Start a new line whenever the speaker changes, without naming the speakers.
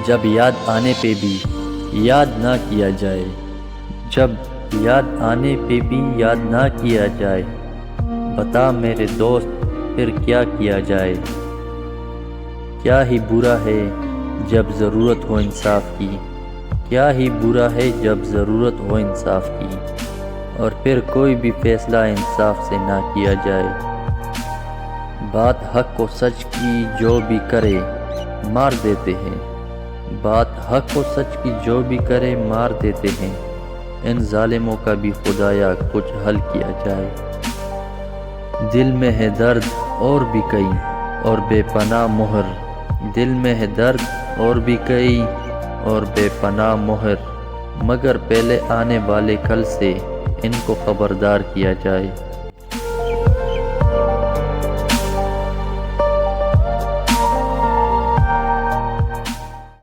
جب یاد آنے پہ بھی یاد نہ کیا جائے، جب یاد آنے پہ بھی یاد نہ کیا جائے، بتا میرے دوست پھر کیا کیا جائے۔ کیا ہی برا ہے جب ضرورت ہو انصاف کی، کیا ہی برا ہے جب ضرورت ہو انصاف کی، اور پھر کوئی بھی فیصلہ انصاف سے نہ کیا جائے۔ بات حق و سچ کی جو بھی کرے مار دیتے ہیں، بات حق و سچ کی جو بھی کرے مار دیتے ہیں، ان ظالموں کا بھی خدایا کچھ حل کیا جائے۔ دل میں ہے درد اور بھی کئی اور بے پناہ مہر، دل میں ہے درد اور بھی کئی اور بے پناہ مہر، مگر پہلے آنے والے کل سے ان کو خبردار کیا جائے۔